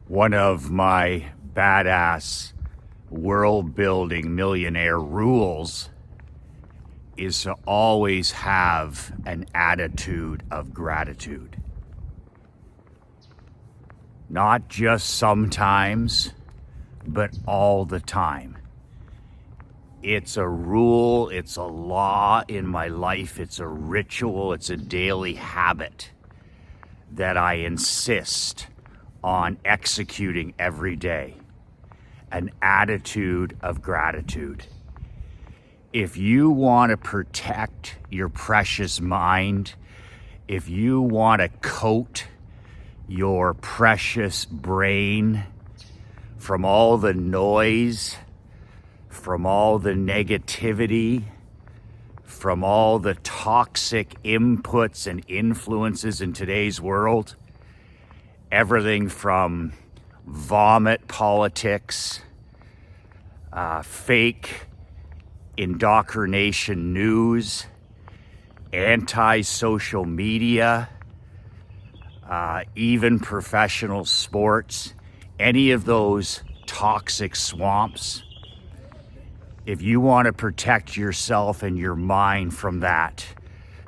One of my badass world building millionaire rules is to always have an attitude of gratitude. Not just sometimes, but all the time. It's a rule, it's a law in my life, it's a ritual, it's a daily habit that I insist on executing every day. An attitude of gratitude. If you want to protect your precious mind, if you want to coat your precious brain from all the noise, from all the negativity, from all the toxic inputs and influences in today's world, everything from vomit politics, fake indoctrination news, anti-social media, even professional sports, any of those toxic swamps. If you want to protect yourself and your mind from that,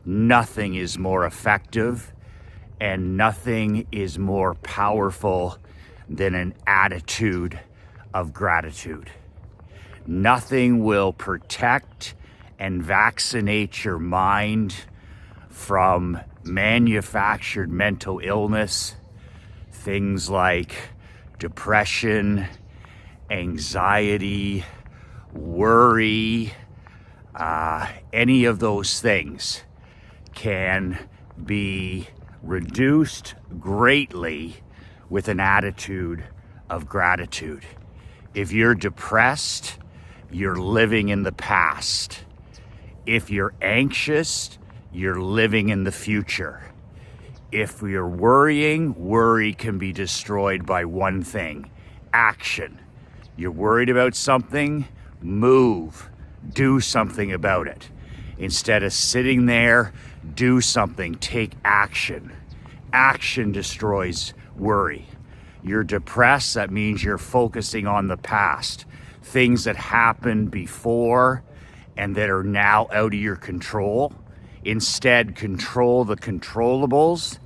nothing is more effective and nothing is more powerful than an attitude of gratitude. Nothing will protect and vaccinate your mind from manufactured mental illness, things like depression, anxiety, worry, any of those things can be reduced greatly with an attitude of gratitude. If you're depressed, you're living in the past. If you're anxious, you're living in the future. If you're worrying, worry can be destroyed by one thing: action. You're worried about something, move, do something about it. Instead of sitting there, do something, take action. Action destroys worry. You're depressed, that means you're focusing on the past. Things that happened before and that are now out of your control. Instead, control the controllables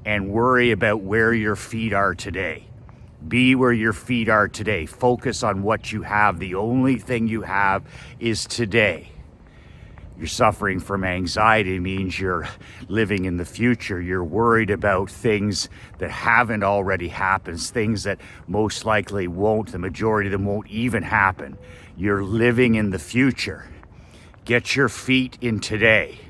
and worry about where your feet are today. Be where your feet are today. Focus on what you have. The only thing you have is today. You're suffering from anxiety means you're living in the future. You're worried about things that haven't already happened, things that most likely won't. The majority of them won't even happen. You're living in the future. Get your feet in today.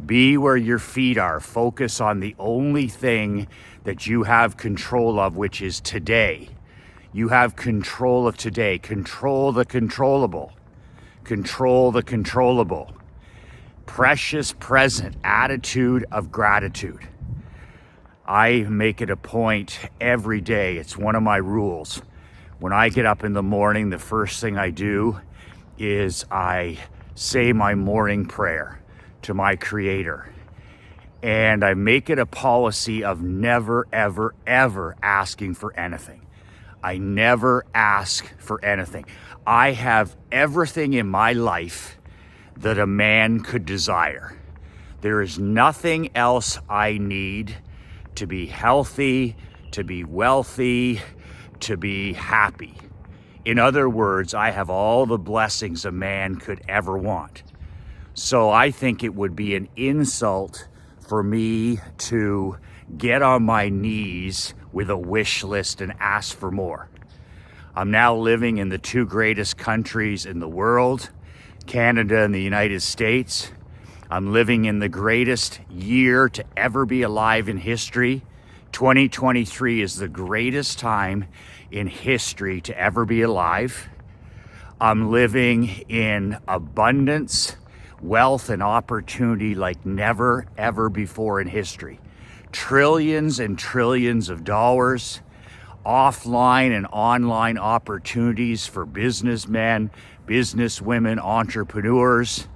Be where your feet are. Focus on the only thing that you have control of, which is today. You have control of today. Control the controllable. Control the controllable. Precious present, attitude of gratitude. I make it a point every day. It's one of my rules. When I get up in the morning, the first thing I do is I say my morning prayer to my Creator. And I make it a policy of never, ever, ever asking for anything. I never ask for anything. I have everything in my life that a man could desire. There is nothing else I need to be healthy, to be wealthy, to be happy. In other words, I have all the blessings a man could ever want. So I think it would be an insult for me to get on my knees with a wish list and ask for more. I'm now living in the two greatest countries in the world, Canada and the United States. I'm living in the greatest year to ever be alive in history. 2023 is the greatest time in history to ever be alive. I'm living in abundance, wealth, and opportunity like never, ever before in history. Trillions and trillions of dollars, offline and online opportunities for businessmen, businesswomen, entrepreneurs.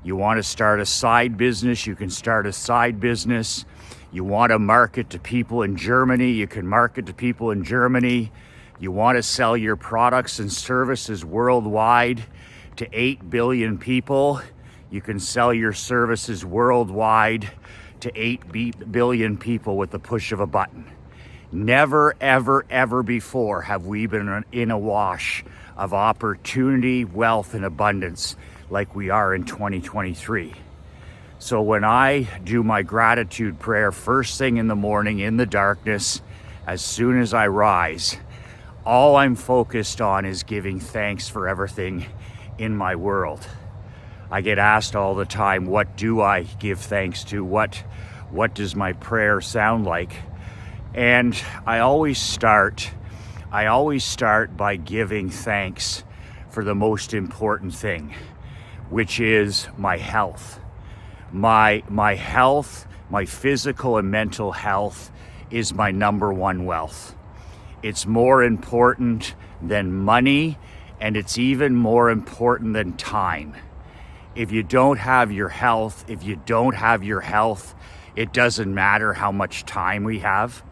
You want to start a side business, you can start a side business. You want to market to people in Germany, you can market to people in Germany. You want to sell your products and services worldwide to 8 billion people, you can sell your services worldwide to 8 billion people with the push of a button. Never, ever, ever before have we been in a wash of opportunity, wealth, and abundance like we are in 2023. So when I do my gratitude prayer first thing in the morning in the darkness, as soon as I rise, all I'm focused on is giving thanks for everything in my world. I get asked all the time, what do I give thanks to? What does my prayer sound like? And I always start by giving thanks for the most important thing, which is my health. My health, my physical and mental health is my number one wealth. It's more important than money, and it's even more important than time. If you don't have your health, it doesn't matter how much time we have.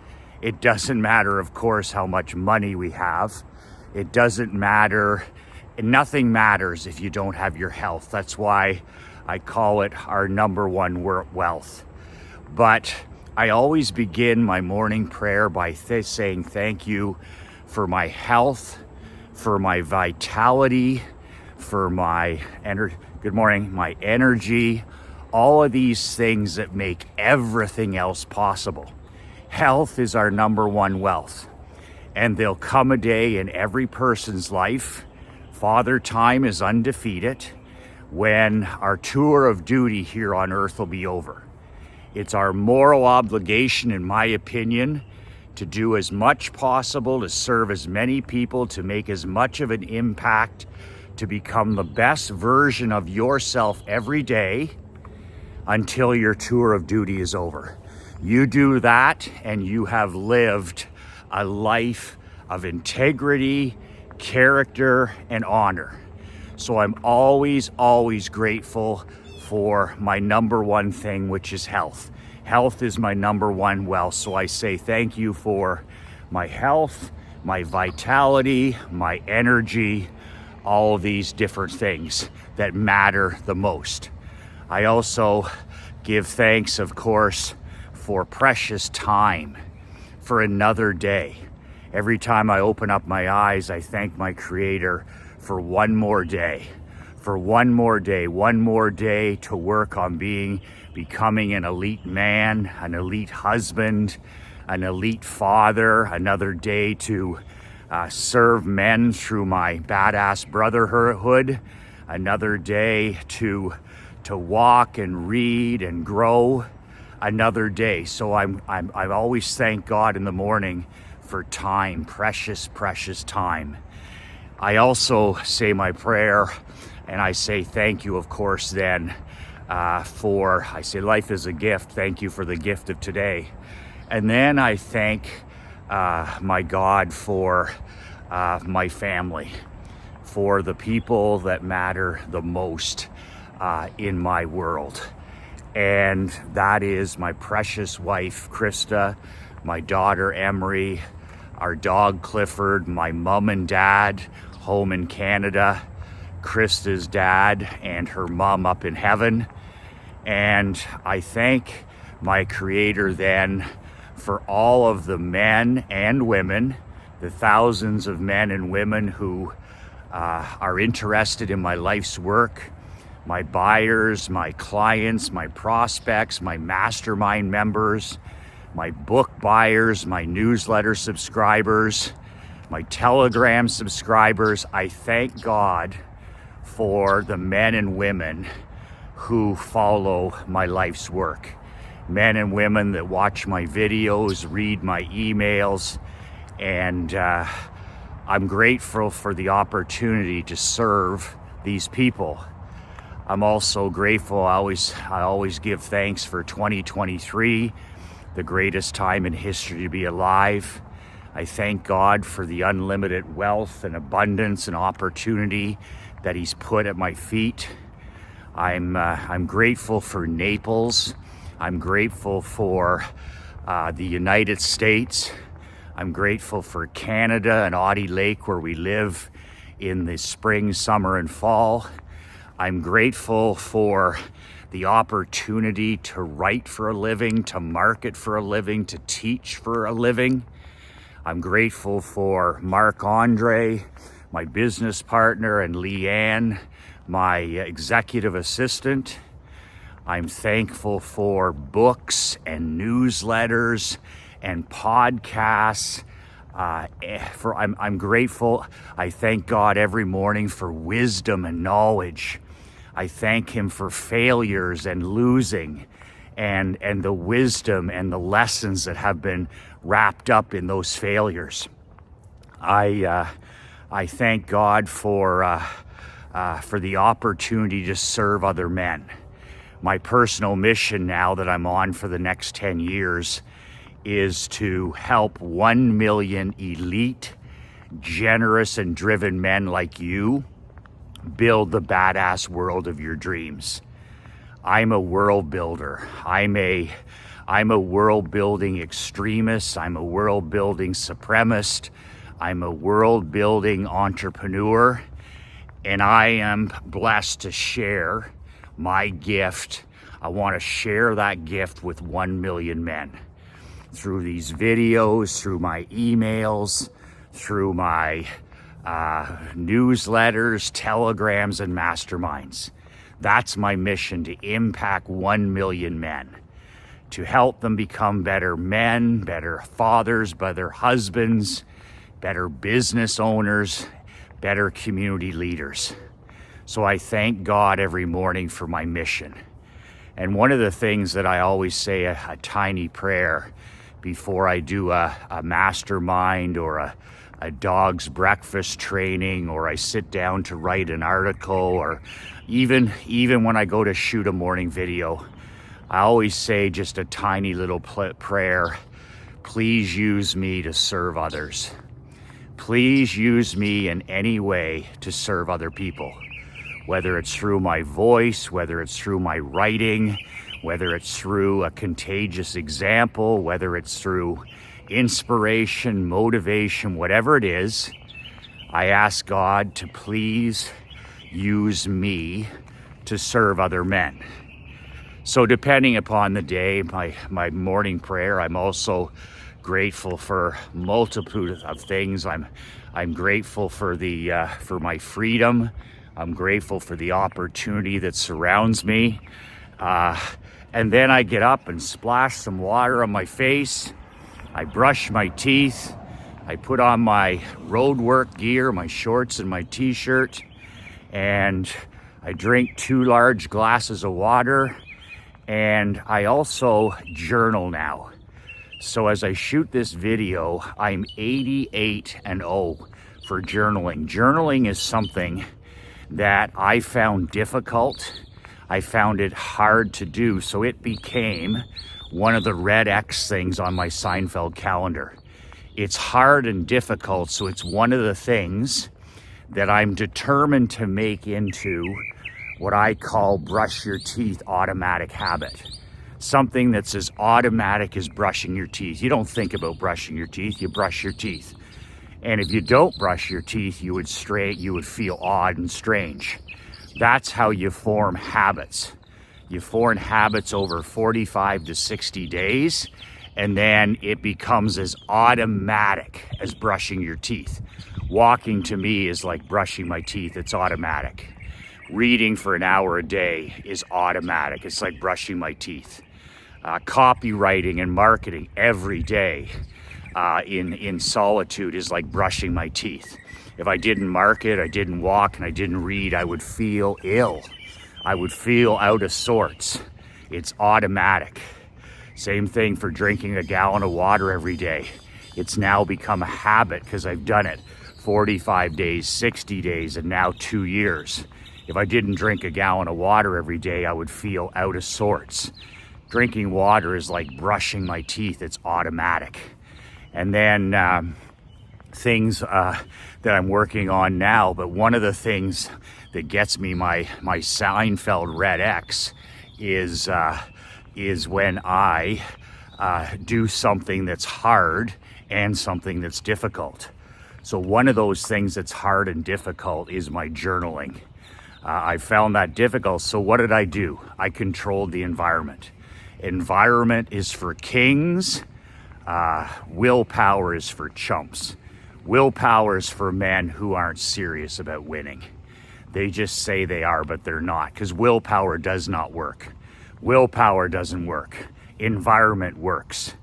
It doesn't matter, of course, how much money we have. It doesn't matter. Nothing matters if you don't have your health. That's why I call it our number one wealth. But I always begin my morning prayer by saying thank you for my health, for my vitality, for my my energy, all of these things that make everything else possible. Health is our number one wealth. And there'll come a day in every person's life, Father Time is undefeated, when our tour of duty here on earth will be over. It's our moral obligation, in my opinion, to do as much possible, to serve as many people, to make as much of an impact, to become the best version of yourself every day until your tour of duty is over. You do that and you have lived a life of integrity, character, and honor. So I'm always, always grateful for my number one thing, which is health. Health is my number one wealth. So I say thank you for my health, my vitality, my energy, all of these different things that matter the most. I also give thanks, of course, for precious time, for another day. Every time I open up my eyes, I thank my Creator for one more day, one more day to work on becoming an elite man, an elite husband, an elite father, another day to serve men through my badass brotherhood, another day to walk and read and grow, another day. So I always thank God in the morning for time, precious time. I say my prayer and I say thank you, of course, then I say life is a gift. Thank you for the gift of today. And then I thank my God for my family, for the people that matter the most in my world. And that is my precious wife, Krista, my daughter, Emery, our dog, Clifford, my mom and dad home in Canada, Krista's dad and her mom up in heaven. And I thank my Creator then for all of the men and women, the thousands of men and women who are interested in my life's work, my buyers, my clients, my prospects, my mastermind members, my book buyers, my newsletter subscribers, my Telegram subscribers. I thank God for the men and women who follow my life's work. Men and women that watch my videos, read my emails, and I'm grateful for the opportunity to serve these people. I'm also grateful, I always give thanks for 2023, the greatest time in history to be alive. I thank God for the unlimited wealth and abundance and opportunity that He's put at my feet. I'm grateful for Naples. I'm grateful for the United States. I'm grateful for Canada and Audie Lake, where we live in the spring, summer, and fall. I'm grateful for the opportunity to write for a living, to market for a living, to teach for a living. I'm grateful for Marc-Andre, my business partner, and Leanne, my executive assistant. I'm thankful for books and newsletters and podcasts. I'm grateful. I thank God every morning for wisdom and knowledge. I thank Him for failures and losing and the wisdom and the lessons that have been wrapped up in those failures. I thank God for the opportunity to serve other men. My personal mission now that I'm on for the next 10 years is to help 1 million elite, generous, and driven men like you build the badass world of your dreams. I'm a world builder. I'm a world building extremist. I'm a world building supremacist. I'm a world building entrepreneur. And I am blessed to share my gift. I want to share that gift with 1 million men through these videos, through my emails, through my newsletters, telegrams, and masterminds. That's my mission, to impact 1 million men, to help them become better men, better fathers, better husbands, better business owners, better community leaders. So I thank God every morning for my mission. And one of the things that I always say, a tiny prayer before I do a mastermind or a dog's breakfast training, or I sit down to write an article, or even when I go to shoot a morning video, I always say just a tiny little prayer. Please use me to serve others. Please use me in any way to serve other people. Whether it's through my voice, whether it's through my writing, whether it's through a contagious example, whether it's through inspiration, motivation, whatever it is, I ask God to please use me to serve other men. So depending upon the day, my morning prayer, I'm also grateful for multitude of things. I'm grateful for for my freedom. I'm grateful for the opportunity that surrounds me. And then I get up and splash some water on my face. I brush my teeth. I put on my road work gear, my shorts and my t-shirt, and I drink 2 large glasses of water. And I also journal now. So as I shoot this video, I'm 88-0 for journaling. Journaling is something that I found difficult. I found it hard to do, so it became one of the red X things on my Seinfeld calendar. It's hard and difficult, so it's one of the things that I'm determined to make into what I call brush your teeth automatic habit. Something that's as automatic as brushing your teeth. You don't think about brushing your teeth, you brush your teeth. And if you don't brush your teeth, you would feel odd and strange. That's how you form habits. You form habits over 45 to 60 days, and then it becomes as automatic as brushing your teeth. Walking to me is like brushing my teeth, it's automatic. Reading for an hour a day is automatic, it's like brushing my teeth. Copywriting and marketing every day in solitude is like brushing my teeth. If I didn't market, I didn't walk, and I didn't read, I would feel ill. I would feel out of sorts. It's automatic. Same thing for drinking a gallon of water every day. It's now become a habit because I've done it 45 days, 60 days, and now 2 years. If I didn't drink a gallon of water every day, I would feel out of sorts. Drinking water is like brushing my teeth. It's automatic. And then things that I'm working on now, but one of the things that gets me my Seinfeld red X is is when I do something that's hard and something that's difficult. So one of those things that's hard and difficult is my journaling. I found that difficult, so what did I do? I controlled the environment. Environment is for kings, willpower is for chumps. Willpower is for men who aren't serious about winning. They just say they are, but they're not, because willpower does not work. Willpower doesn't work. Environment works.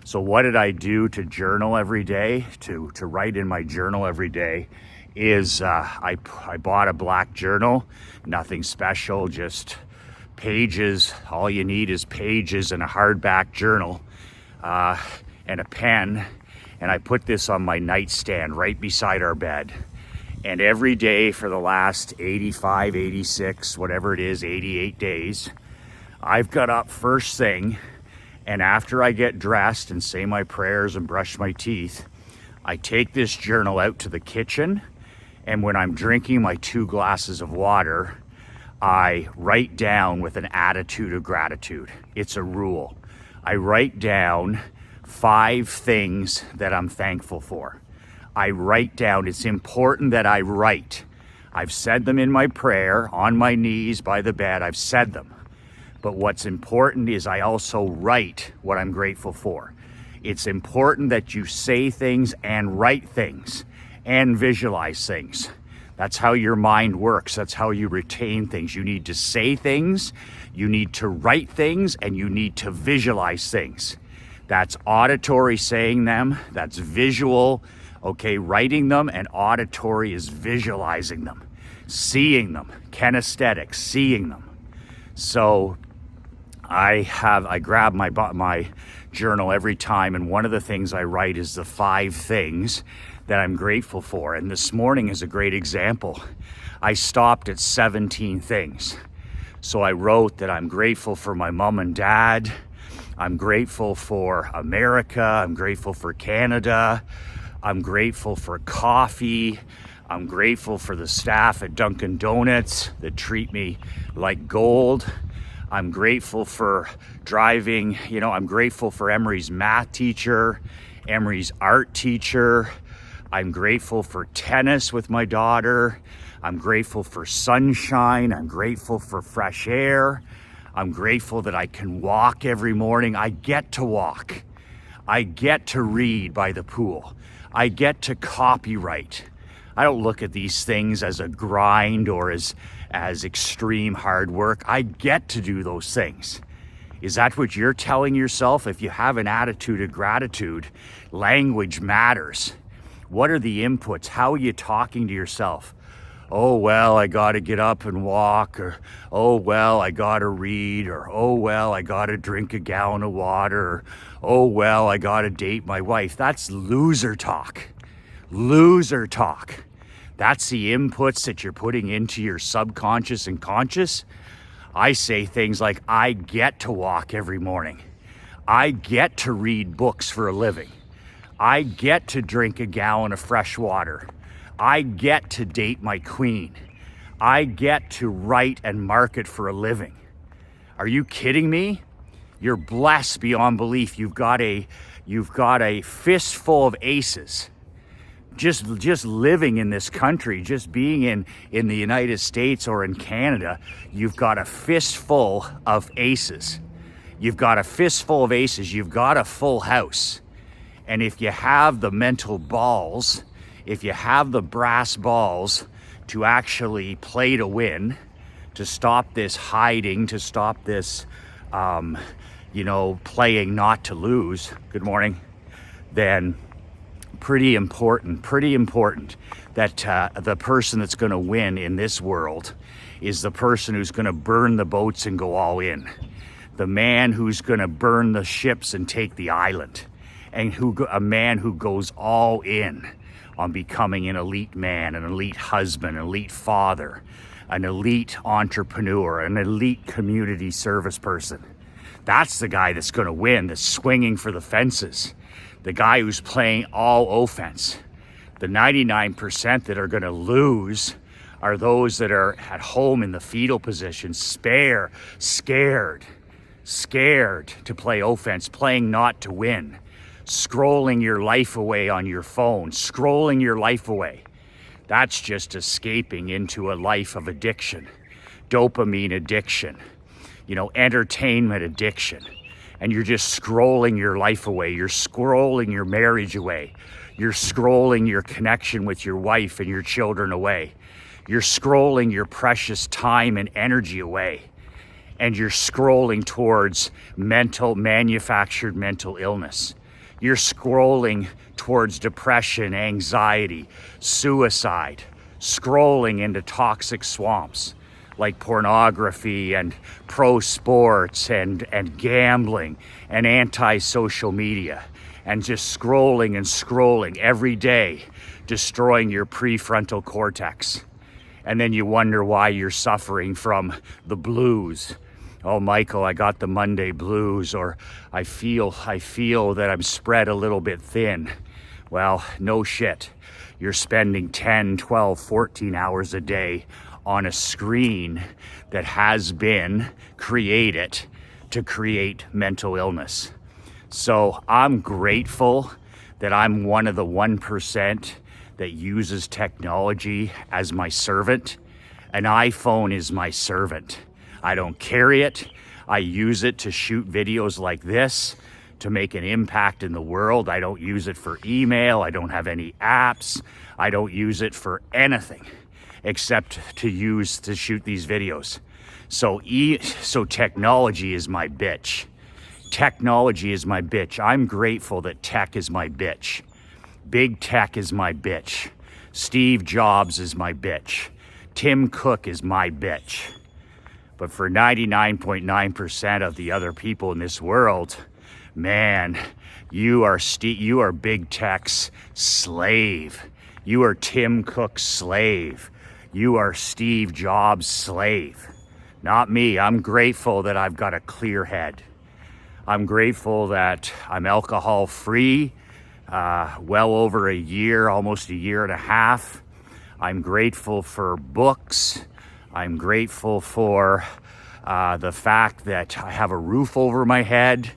So what did I do to journal every day, to write in my journal every day, is I bought a black journal, nothing special, just pages. All you need is pages and a hardback journal and a pen. And I put this on my nightstand right beside our bed. And every day for the last 85, 86, whatever it is, 88 days, I've got up first thing, and after I get dressed and say my prayers and brush my teeth, I take this journal out to the kitchen, and when I'm drinking my 2 glasses of water, I write down with an attitude of gratitude. It's a rule. I write down 5 things that I'm thankful for. I write down, it's important that I write. I've said them in my prayer, on my knees, by the bed, I've said them. But what's important is I also write what I'm grateful for. It's important that you say things and write things and visualize things. That's how your mind works. That's how you retain things. You need to say things, you need to write things, and you need to visualize things. That's auditory, saying them, that's visual, okay, writing them, and auditory is visualizing them, seeing them, kinesthetic, seeing them. So I grab my journal every time, and one of the things I write is the 5 things that I'm grateful for. And this morning is a great example. I stopped at 17 things. So I wrote that I'm grateful for my mom and dad. I'm grateful for America. I'm grateful for Canada. I'm grateful for coffee. I'm grateful for the staff at Dunkin' Donuts that treat me like gold. I'm grateful for driving, I'm grateful for Emery's math teacher, Emery's art teacher. I'm grateful for tennis with my daughter. I'm grateful for sunshine. I'm grateful for fresh air. I'm grateful that I can walk every morning. I get to walk. I get to read by the pool. I get to copyright. I don't look at these things as a grind or as extreme hard work. I get to do those things. Is that what you're telling yourself? If you have an attitude of gratitude, language matters. What are the inputs? How are you talking to yourself? Oh, well, I got to get up and walk, or oh, well, I got to read, or oh, well, I got to drink a gallon of water, or oh, well, I got to date my wife. That's loser talk. Loser talk. That's the inputs that you're putting into your subconscious and conscious. I say things like, I get to walk every morning. I get to read books for a living. I get to drink a gallon of fresh water. I get to date my queen. I get to write and market for a living. Are you kidding me? You're blessed beyond belief. You've got a fistful of aces. Just living in this country, just being in the United States or in Canada, you've got a fistful of aces. You've got a fistful of aces. You've got a full house. And if you have the mental balls, if you have the brass balls to actually play to win, to stop this hiding, to stop this, playing not to lose, good morning, then pretty important that the person that's going to win in this world is the person who's going to burn the boats and go all in. The man who's going to burn the ships and take the island. And a man who goes all in on becoming an elite man, an elite husband, an elite father, an elite entrepreneur, an elite community service person. That's the guy that's going to win, that's swinging for the fences. The guy who's playing all offense. The 99% that are going to lose are those that are at home in the fetal position, scared, scared to play offense, playing not to win, scrolling your life away on your phone, scrolling your life away. That's just escaping into a life of addiction, dopamine addiction, entertainment addiction. And you're just scrolling your life away. You're scrolling your marriage away. You're scrolling your connection with your wife and your children away. You're scrolling your precious time and energy away. And you're scrolling towards manufactured mental illness. You're scrolling towards depression, anxiety, suicide, scrolling into toxic swamps like pornography and pro sports and gambling and anti-social media, and just scrolling every day, destroying your prefrontal cortex. And then you wonder why you're suffering from the blues. Oh, Michael, I got the Monday blues, or I feel that I'm spread a little bit thin. Well, no shit. You're spending 10, 12, 14 hours a day on a screen that has been created to create mental illness. So I'm grateful that I'm one of the 1% that uses technology as my servant. An iPhone is my servant. I don't carry it. I use it to shoot videos like this to make an impact in the world. I don't use it for email. I don't have any apps. I don't use it for anything except to shoot these videos. So technology is my bitch. Technology is my bitch. I'm grateful that tech is my bitch. Big tech is my bitch. Steve Jobs is my bitch. Tim Cook is my bitch. But for 99.9% of the other people in this world, man, you are big tech's slave. You are Tim Cook's slave. You are Steve Jobs' slave. Not me. I'm grateful that I've got a clear head. I'm grateful that I'm alcohol free, well over a year, almost a year and a half. I'm grateful for books. I'm grateful for the fact that I have a roof over my head.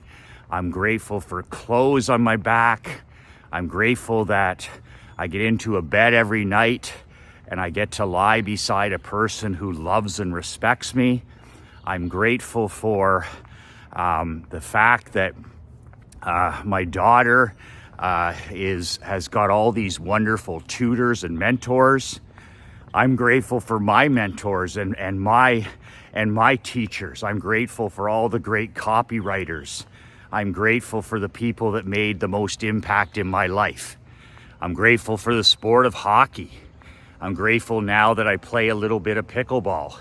I'm grateful for clothes on my back. I'm grateful that I get into a bed every night and I get to lie beside a person who loves and respects me. I'm grateful for the fact that my daughter has got all these wonderful tutors and mentors. I'm grateful for my mentors and my teachers. I'm grateful for all the great copywriters. I'm grateful for the people that made the most impact in my life. I'm grateful for the sport of hockey. I'm grateful now that I play a little bit of pickleball.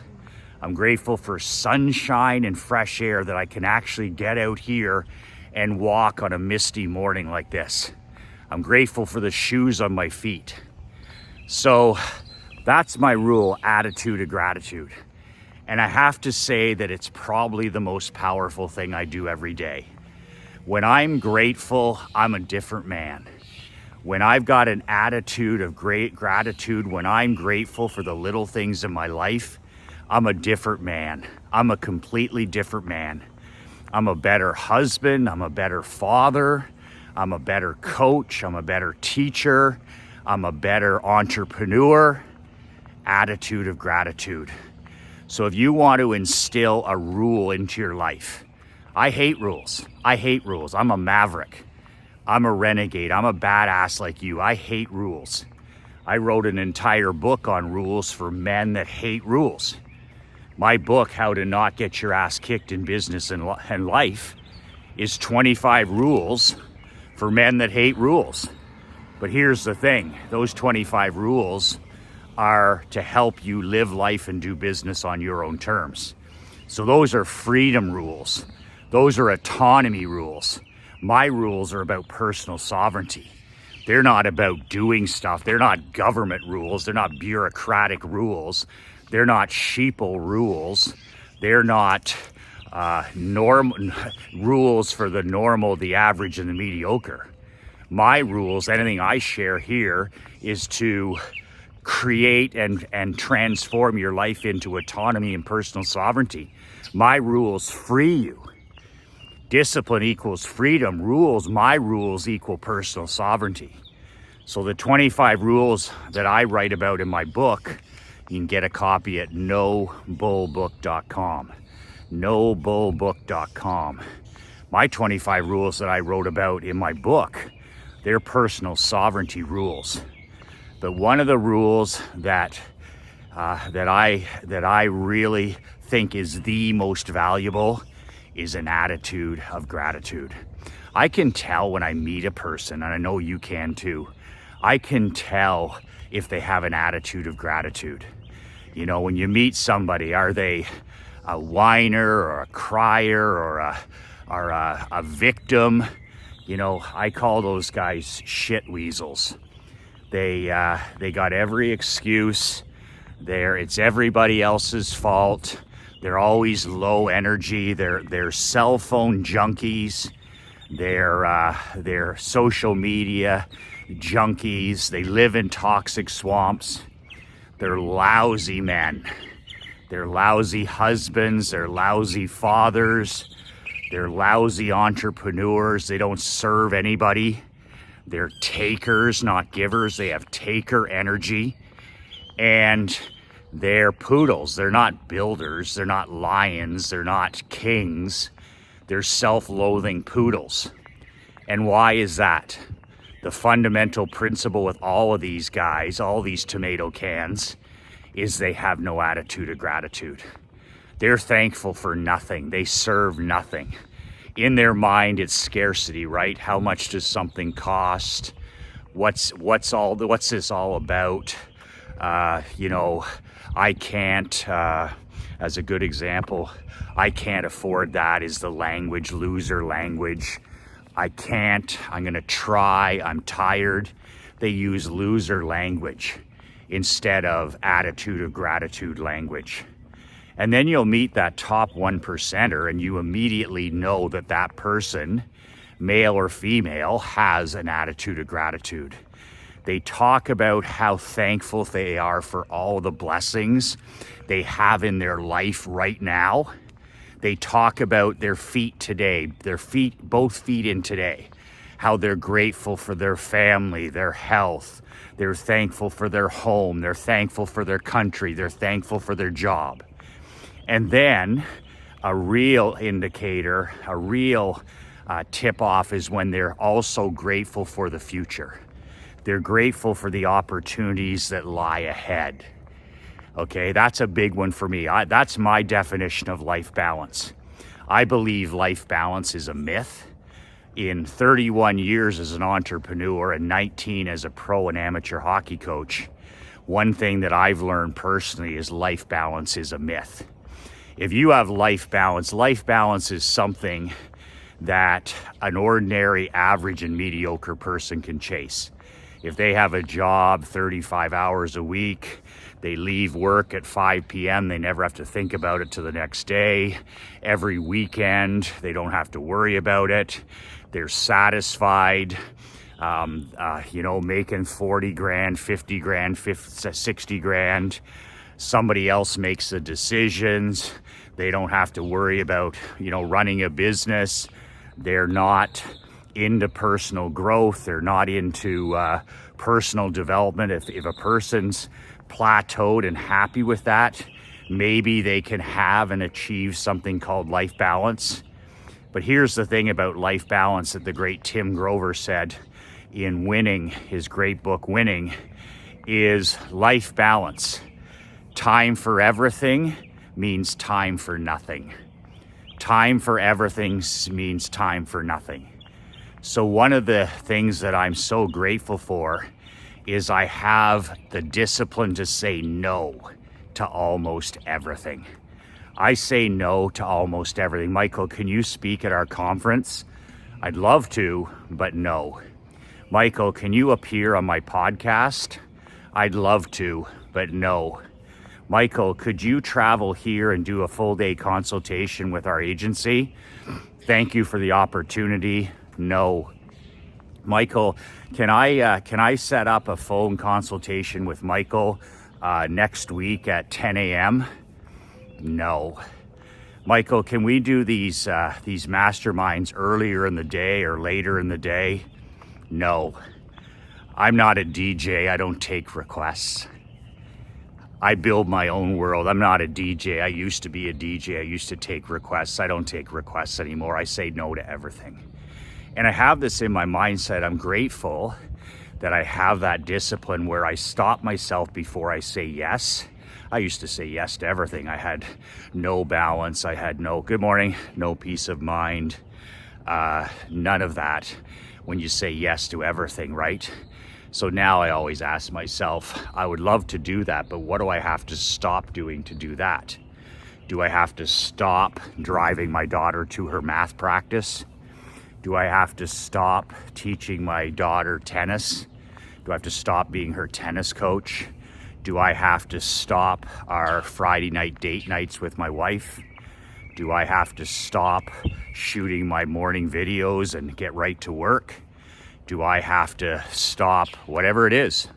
I'm grateful for sunshine and fresh air, that I can actually get out here and walk on a misty morning like this. I'm grateful for the shoes on my feet. So that's my rule, attitude of gratitude. And I have to say that it's probably the most powerful thing I do every day. When I'm grateful, I'm a different man. When I've got an attitude of great gratitude, when I'm grateful for the little things in my life, I'm a different man. I'm a completely different man. I'm a better husband. I'm a better father. I'm a better coach. I'm a better teacher. I'm a better entrepreneur. Attitude of gratitude. So if you want to instill a rule into your life, I hate rules. I hate rules. I'm a maverick. I'm a renegade. I'm a badass like you. I hate rules. I wrote an entire book on rules for men that hate rules. My book, How to Not Get Your Ass Kicked in Business and Life, is 25 rules for men that hate rules. But here's the thing. Those 25 rules are to help you live life and do business on your own terms. So those are freedom rules. Those are autonomy rules. My rules are about personal sovereignty. They're not about doing stuff. They're not government rules. They're not bureaucratic rules. They're not sheeple rules. They're not rules for the normal, the average, and the mediocre. My rules, anything I share here, is to create and transform your life into autonomy and personal sovereignty. My rules free you. Discipline equals freedom. My rules equal personal sovereignty. So the 25 rules that I write about in my book, you can get a copy at nobullbook.com. Nobullbook.com. My 25 rules that I wrote about in my book, they're personal sovereignty rules. But one of the rules that I really think is the most valuable is an attitude of gratitude. I can tell when I meet a person, and I know you can too, I can tell if they have an attitude of gratitude. You know, when you meet somebody, are they a whiner or a crier or a victim? You know, I call those guys shit weasels. They got every excuse. It's everybody else's fault. They're always low energy. They're cell phone junkies. They're social media junkies. They live in toxic swamps. They're lousy men. They're lousy husbands. They're lousy fathers. They're lousy entrepreneurs. They don't serve anybody. They're takers, not givers. They have taker energy. And they're poodles. They're not builders. They're not lions. They're not kings. They're self-loathing poodles. And why is that? The fundamental principle with all of these guys, all these tomato cans, is they have no attitude of gratitude. They're thankful for nothing. They serve nothing. In their mind, it's scarcity, right? How much does something cost? What's this all about? You know, I can't, as a good example, I can't afford that is the language, loser language. I can't, I'm gonna try, I'm tired. They use loser language instead of attitude of gratitude language. And then you'll meet that top 1%er and you immediately know that that person, male or female, has an attitude of gratitude. They talk about how thankful they are for all the blessings they have in their life right now. They talk about their feet today, both feet in today, how they're grateful for their family, their health. They're thankful for their home. They're thankful for their country. They're thankful for their job. And then a real indicator, a real tip-off is when they're also grateful for the future. They're grateful for the opportunities that lie ahead. Okay, that's a big one for me. That's my definition of life balance. I believe life balance is a myth. In 31 years as an entrepreneur and 19 as a pro and amateur hockey coach, one thing that I've learned personally is life balance is a myth. If you have life balance is something that an ordinary, average, and mediocre person can chase. If they have a job 35 hours a week, they leave work at 5 p.m., they never have to think about it till the next day. Every weekend, they don't have to worry about it. They're satisfied, making 40 grand, 50 grand, 60 grand. Somebody else makes the decisions. They don't have to worry about, running a business. They're not into personal growth. They're not into personal development. If a person's plateaued and happy with that, maybe they can have and achieve something called life balance. But here's the thing about life balance that the great Tim Grover said in Winning, his great book Winning, is life balance. Time for everything means time for nothing. Time for everything means time for nothing. So one of the things that I'm so grateful for is I have the discipline to say no to almost everything. I say no to almost everything. Michael, can you speak at our conference? I'd love to, but no. Michael, can you appear on my podcast? I'd love to, but no. Michael, could you travel here and do a full day consultation with our agency? Thank you for the opportunity. No. Michael, can I set up a phone consultation with Michael next week at 10 a.m.? No. Michael, can we do these masterminds earlier in the day or later in the day? No, I'm not a DJ. I don't take requests. I build my own world. I'm not a DJ. I used to be a DJ. I used to take requests. I don't take requests anymore. I say no to everything. And I have this in my mindset. I'm grateful that I have that discipline where I stop myself before I say yes. I used to say yes to everything. I had no balance. I had no good morning, no peace of mind, none of that when you say yes to everything, right? So now I always ask myself, I would love to do that, but what do I have to stop doing to do that? Do I have to stop driving my daughter to her math practice? Do I have to stop teaching my daughter tennis? Do I have to stop being her tennis coach? Do I have to stop our Friday night date nights with my wife? Do I have to stop shooting my morning videos and get right to work? Do I have to stop whatever it is?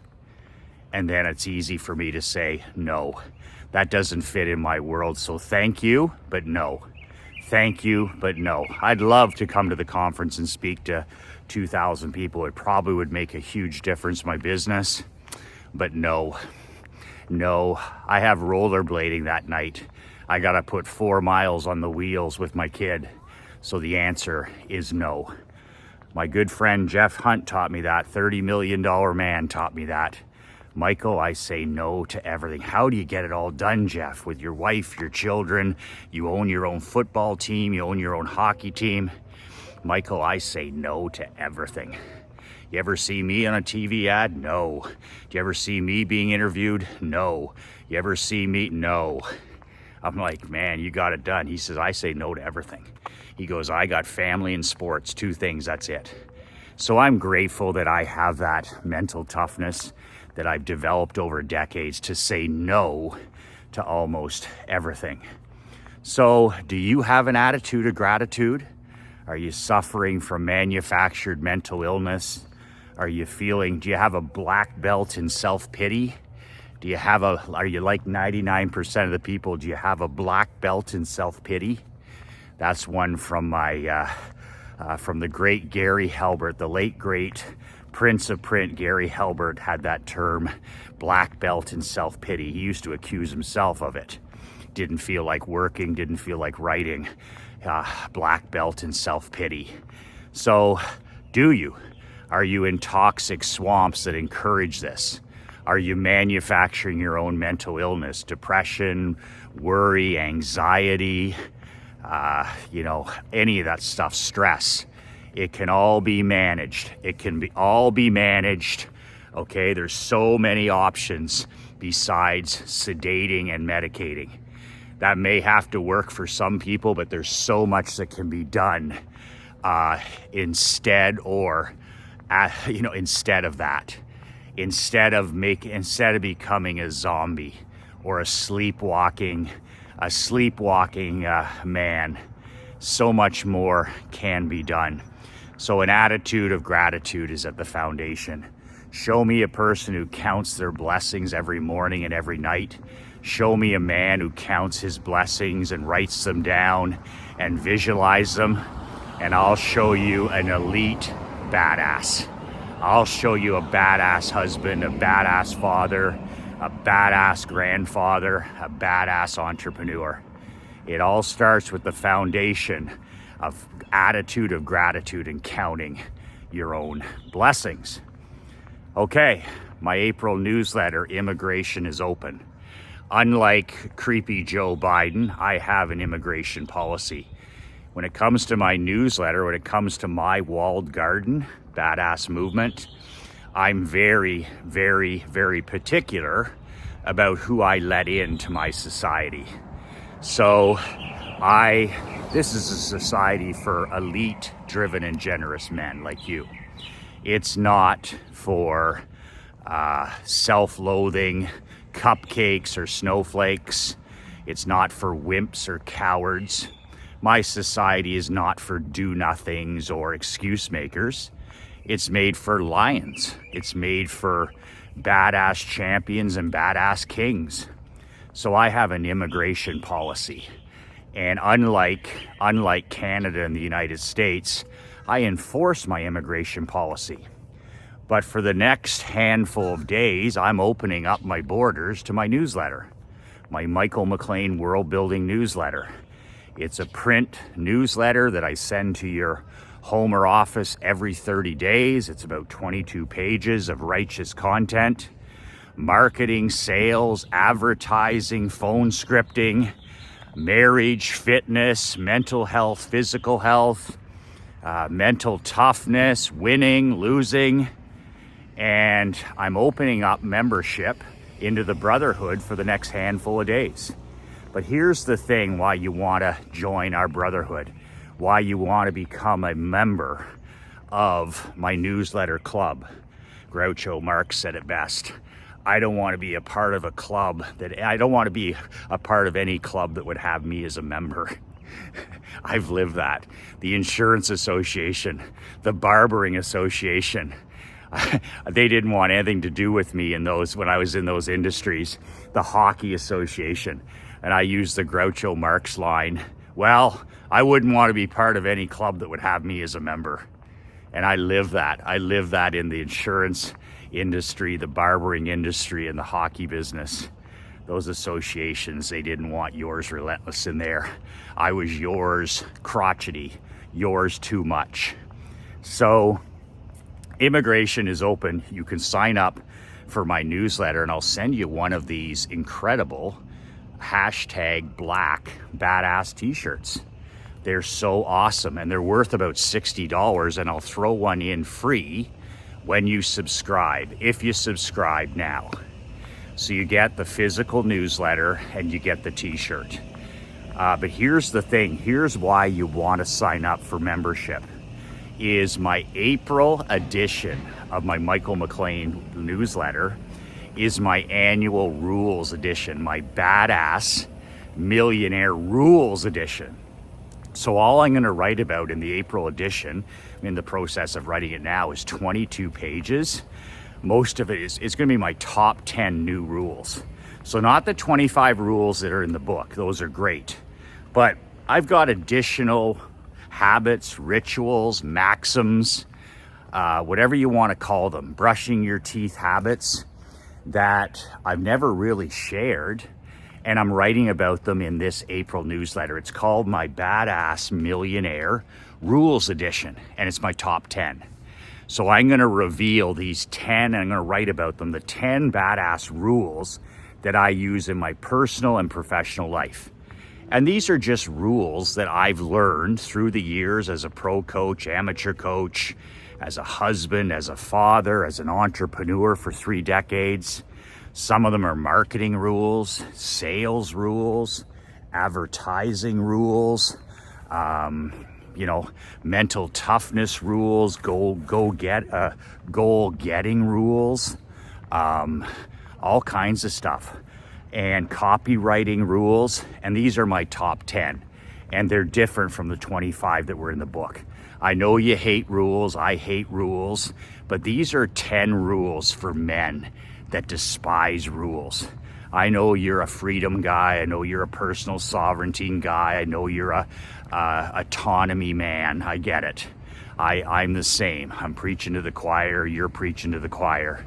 And then it's easy for me to say, no, that doesn't fit in my world. So thank you, but no. Thank you, but no. I'd love to come to the conference and speak to 2,000 people. It probably would make a huge difference in my business, but no. No, I have rollerblading that night. I gotta put 4 miles on the wheels with my kid. So the answer is no. My good friend Jeff Hunt taught me that. $30 million man taught me that. Michael, I say no to everything. How do you get it all done, Jeff? With your wife, your children, you own your own football team, you own your own hockey team. Michael, I say no to everything. You ever see me on a TV ad? No. Do you ever see me being interviewed? No. You ever see me? No. I'm like, man, you got it done. He says, I say no to everything. He goes, I got family and sports, 2 things, that's it. So I'm grateful that I have that mental toughness that I've developed over decades to say no to almost everything. So do you have an attitude of gratitude? Are you suffering from manufactured mental illness? Do you have a black belt in self-pity? Are you like 99% of the people, do you have a black belt in self-pity? That's one from from the great Gary Halbert, the late great Prince of Print. Gary Halbert had that term, black belt in self-pity. He used to accuse himself of it. Didn't feel like working, didn't feel like writing. Black belt in self-pity. So, do you? Are you in toxic swamps that encourage this? Are you manufacturing your own mental illness, depression, worry, anxiety, any of that stuff, stress? It can all be managed. All be managed. Okay, there's so many options besides sedating and medicating. That may have to work for some people, but there's so much that can be done instead of that. Instead of becoming a zombie or a sleepwalking man, so much more can be done. So an attitude of gratitude is at the foundation. Show me a person who counts their blessings every morning and every night. Show me a man who counts his blessings and writes them down and visualize them, and I'll show you an elite badass. I'll show you a badass husband, a badass father, a badass grandfather, a badass entrepreneur. It all starts with the foundation of attitude of gratitude and counting your own blessings. Okay, my April newsletter, Immigration is Open. Unlike creepy Joe Biden, I have an immigration policy. When it comes to my newsletter, when it comes to my walled garden, badass movement, I'm very, very, very particular about who I let into my society. So this is a society for elite, driven, and generous men like you. It's not for self-loathing cupcakes or snowflakes. It's not for wimps or cowards. My society is not for do-nothings or excuse makers. It's made for lions. It's made for badass champions and badass kings. So I have an immigration policy. And unlike Canada and the United States, I enforce my immigration policy. But for the next handful of days, I'm opening up my borders to my newsletter, my Michael McLean World Building newsletter. It's a print newsletter that I send to your home or office every 30 days. It's about 22 pages of righteous content, marketing, sales, advertising, phone scripting, marriage, fitness, mental health, physical health, mental toughness, winning, losing. And I'm opening up membership into the Brotherhood for the next handful of days. But here's the thing why you want to join our Brotherhood, why you want to become a member of my newsletter club. Groucho Marx said it best. I don't want to be a part of a club I don't want to be a part of any club that would have me as a member. I've lived that. The Insurance Association, the Barbering Association, they didn't want anything to do with me in those when I was in those industries. The Hockey Association, and I used the Groucho Marx line. Well, I wouldn't want to be part of any club that would have me as a member. And I live that. I live that in the insurance industry, the barbering industry, and the hockey business. Those associations, they didn't want yours relentless in there. I was yours crotchety, yours too much. So immigration is open. You can sign up for my newsletter, and I'll send you one of these incredible #black badass t-shirts. They're so awesome, and they're worth about $60, and I'll throw one in free when you subscribe, if you subscribe now. So you get the physical newsletter and you get the t-shirt. But here's the thing, here's why you want to sign up for membership. Is my April edition of my Michael McLean newsletter is my annual rules edition, my badass millionaire rules edition. So all I'm going to write about in the April edition, I'm in the process of writing it now, is 22 pages. Most of it is going to be my top 10 new rules. So not the 25 rules that are in the book, those are great. But I've got additional habits, rituals, maxims, whatever you want to call them, brushing your teeth habits that I've never really shared, and I'm writing about them in this April newsletter. It's called my Badass Millionaire Rules Edition, and it's my top 10. So I'm going to reveal these 10, and I'm going to write about them, the 10 badass rules that I use in my personal and professional life. And these are just rules that I've learned through the years as a pro coach, amateur coach, as a husband, as a father, as an entrepreneur for 3 decades. Some of them are marketing rules, sales rules, advertising rules, mental toughness rules, goal getting rules, all kinds of stuff. And copywriting rules, and these are my top 10, and they're different from the 25 that were in the book. I know you hate rules, I hate rules, but these are 10 rules for men that despise rules. I know you're a freedom guy, I know you're a personal sovereignty guy, I know you're a autonomy man, I get it. I'm the same. I'm preaching to the choir, you're preaching to the choir.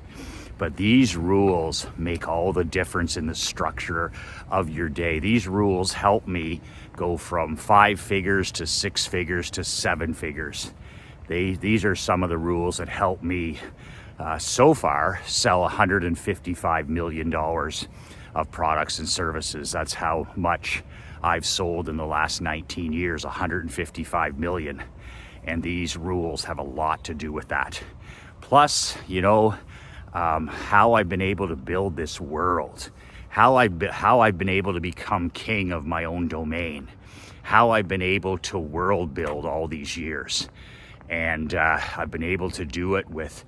But these rules make all the difference in the structure of your day. These rules help me go from 5 figures to 6 figures to 7 figures. These are some of the rules that help me so far sell $155 million of products and services. That's how much I've sold in the last 19 years, 155 million. And these rules have a lot to do with that. Plus, how I've been able to build this world, how I've been able to become king of my own domain, how I've been able to world build all these years. And I've been able to do it with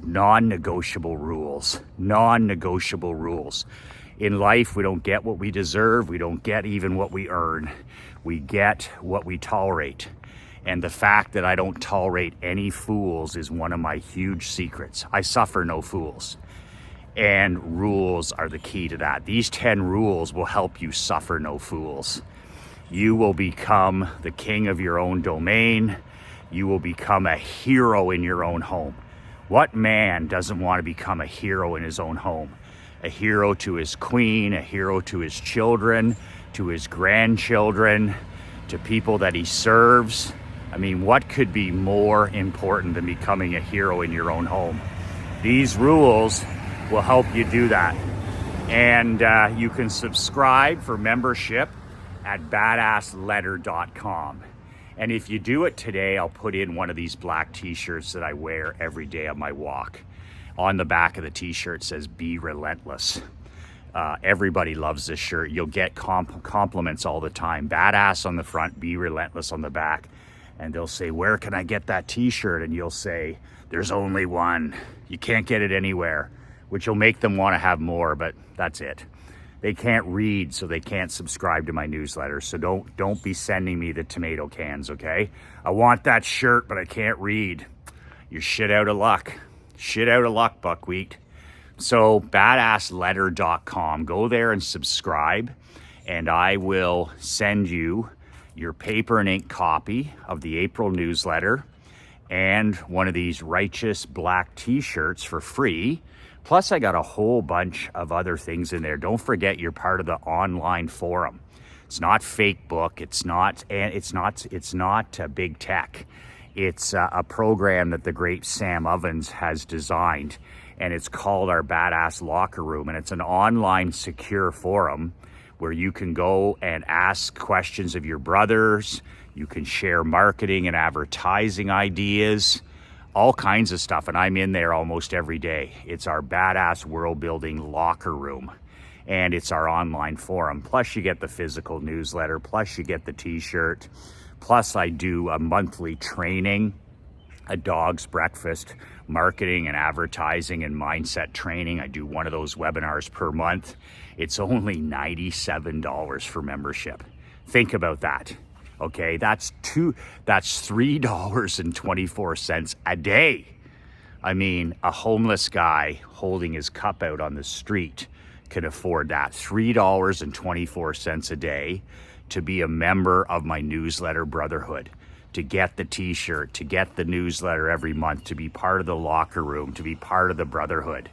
non-negotiable rules. Non-negotiable rules. In life, we don't get what we deserve. We don't get even what we earn. We get what we tolerate. And the fact that I don't tolerate any fools is one of my huge secrets. I suffer no fools. And rules are the key to that. These 10 rules will help you suffer no fools. You will become the king of your own domain. You will become a hero in your own home. What man doesn't want to become a hero in his own home? A hero to his queen, a hero to his children, to his grandchildren, to people that he serves. I mean, what could be more important than becoming a hero in your own home? These rules will help you do that. And you can subscribe for membership at badassletter.com. And if you do it today, I'll put in one of these black t-shirts that I wear every day on my walk. On the back of the t-shirt says, "Be relentless." Everybody loves this shirt. You'll get compliments all the time. Badass on the front, be relentless on the back. And they'll say, "Where can I get that t-shirt?" And you'll say, "There's only one. You can't get it anywhere," which will make them want to have more, but that's it. They can't read, so they can't subscribe to my newsletter. So don't be sending me the tomato cans, okay? I want that shirt, but I can't read. You're shit out of luck. Shit out of luck, buckwheat. So badassletter.com. Go there and subscribe, and I will send you your paper and ink copy of the April newsletter and one of these righteous black t-shirts for free. Plus, I got a whole bunch of other things in there. Don't forget, you're part of the online forum. It's not fake book. It's not big tech. It's a program that the great Sam Ovens has designed, and it's called our Badass Locker Room. And it's an online secure forum where you can go and ask questions of your brothers. You can share marketing and advertising ideas, all kinds of stuff, and I'm in there almost every day. It's our Badass World Building Locker Room, and it's our online forum. Plus you get the physical newsletter, plus you get the t-shirt, plus I do a monthly training, a dog's breakfast, marketing and advertising and mindset training. I do one of those webinars per month. It's only $97 for membership. Think about that. Okay, that's $3.24 a day. I mean, a homeless guy holding his cup out on the street can afford that. $3.24 a day to be a member of my newsletter brotherhood, to get the t-shirt, to get the newsletter every month, to be part of the locker room, to be part of the brotherhood.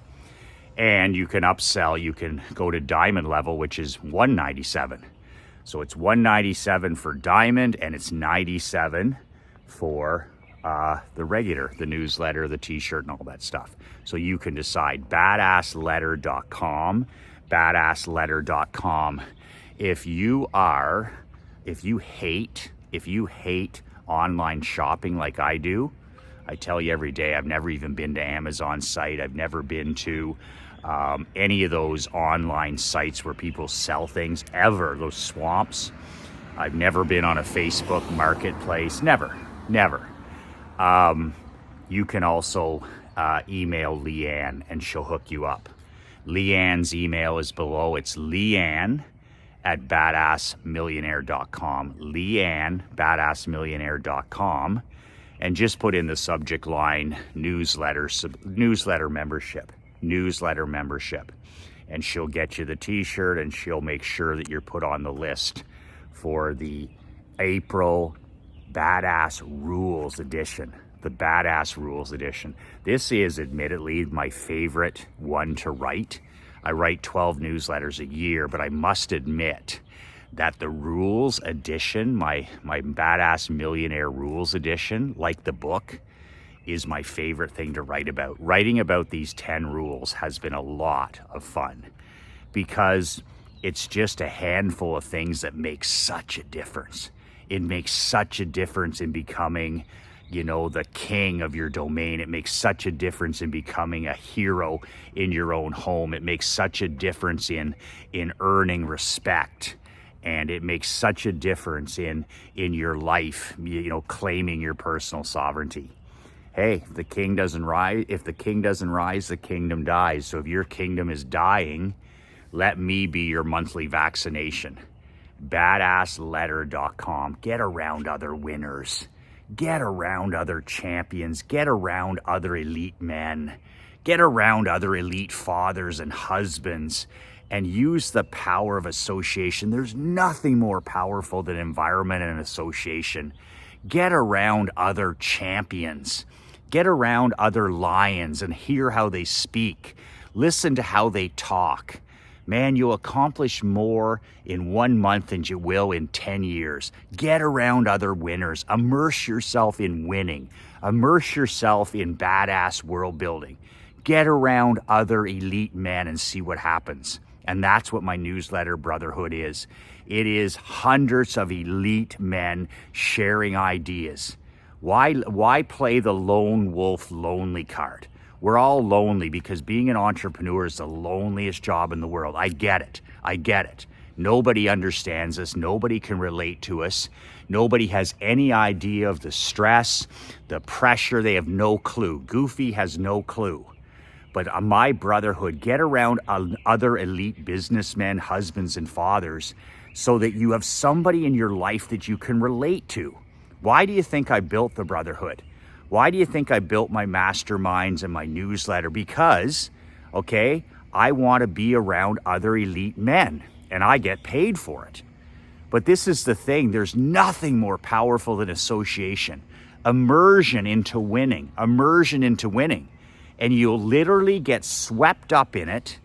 And you can upsell, you can go to diamond level, which is $197. So it's $197 for diamond, and it's $97 for the regular, the newsletter, the t-shirt, and all that stuff. So you can decide. Badassletter.com, badassletter.com. If you hate online shopping like I do, I tell you every day, I've never even been to Amazon's site. I've never been to any of those online sites where people sell things ever, those swamps. I've never been on a Facebook marketplace, never. You can also email Leanne and she'll hook you up. Leanne's email is below. It's Leanne@badassmillionaire.com. Leanne@badassmillionaire.com. And just put in the subject line newsletter membership. And she'll get you the t-shirt, and she'll make sure that you're put on the list for the April Badass Rules Edition. The Badass Rules Edition. This is admittedly my favorite one to write. I write 12 newsletters a year, but I must admit that the Rules Edition, my Badass Millionaire Rules Edition, like the book, is my favorite thing to write about. Writing about these 10 rules has been a lot of fun because it's just a handful of things that make such a difference. It makes such a difference in becoming, the king of your domain. It makes such a difference in becoming a hero in your own home. It makes such a difference in earning respect. And it makes such a difference in your life, claiming your personal sovereignty. Hey, if the king doesn't rise, the kingdom dies. So if your kingdom is dying, let me be your monthly vaccination. Badassletter.com. Get around other winners. Get around other champions. Get around other elite men. Get around other elite fathers and husbands and use the power of association. There's nothing more powerful than environment and association. Get around other champions. Get around other lions and hear how they speak. Listen to how they talk. Man, you'll accomplish more in 1 month than you will in 10 years. Get around other winners. Immerse yourself in winning. Immerse yourself in badass world building. Get around other elite men and see what happens. And that's what my newsletter, Brotherhood, is. It is hundreds of elite men sharing ideas. Why play the lone wolf lonely card? We're all lonely because being an entrepreneur is the loneliest job in the world. I get it. Nobody understands us. Nobody can relate to us. Nobody has any idea of the stress, the pressure. They have no clue. Goofy has no clue. But my brotherhood, get around other elite businessmen, husbands, and fathers so that you have somebody in your life that you can relate to. Why do you think I built the brotherhood? Why do you think I built my masterminds and my newsletter? Because, okay, I want to be around other elite men and I get paid for it. But this is the thing. There's nothing more powerful than association. Immersion into winning. And you'll literally get swept up in it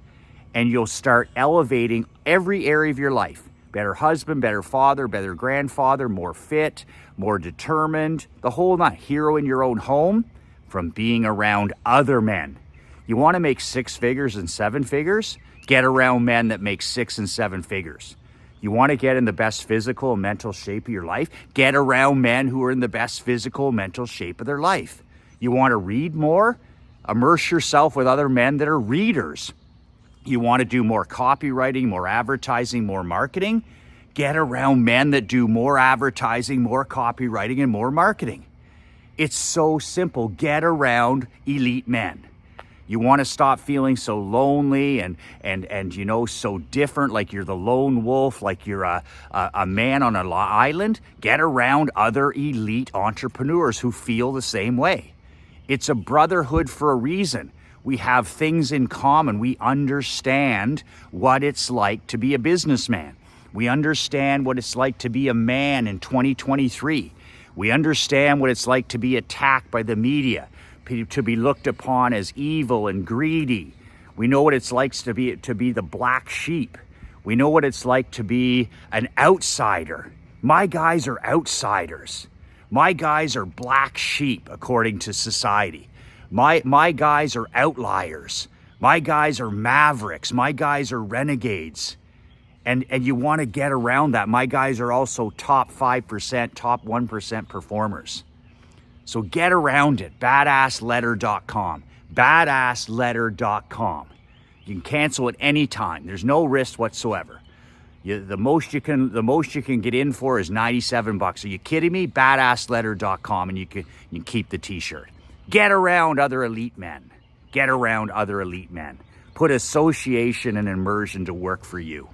and you'll start elevating every area of your life. Better husband, better father, better grandfather, more fit, more determined, the whole nine. Hero in your own home from being around other men. You want to make 6 figures and 7 figures? Get around men that make 6 and 7 figures. You want to get in the best physical and mental shape of your life? Get around men who are in the best physical and mental shape of their life. You want to read more? Immerse yourself with other men that are readers. You want to do more copywriting, more advertising, more marketing? Get around men that do more advertising, more copywriting, and more marketing. It's so simple. Get around elite men. You want to stop feeling so lonely and you know, so different, like you're the lone wolf, like you're a man on an island? Get around other elite entrepreneurs who feel the same way. It's a brotherhood for a reason. We have things in common. We understand what it's like to be a businessman. We understand what it's like to be a man in 2023. We understand what it's like to be attacked by the media, to be looked upon as evil and greedy. We know what it's like to be the black sheep. We know what it's like to be an outsider. My guys are outsiders. My guys are black sheep according to society. My guys are outliers. My guys are mavericks. My guys are renegades. And you want to get around that. My guys are also top 5%, top 1% performers. So get around it. Badassletter.com. Badassletter.com. You can cancel at any time. There's no risk whatsoever. The most you can get in for is $97. Are you kidding me? Badassletter.com, and you can keep the t-shirt. Get around other elite men. Get around other elite men. Put association and immersion to work for you.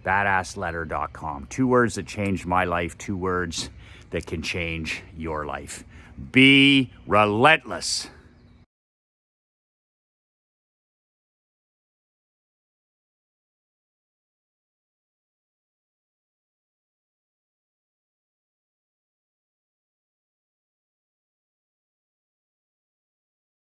Badassletter.com. 2 words that changed my life. 2 words that can change your life. Be relentless.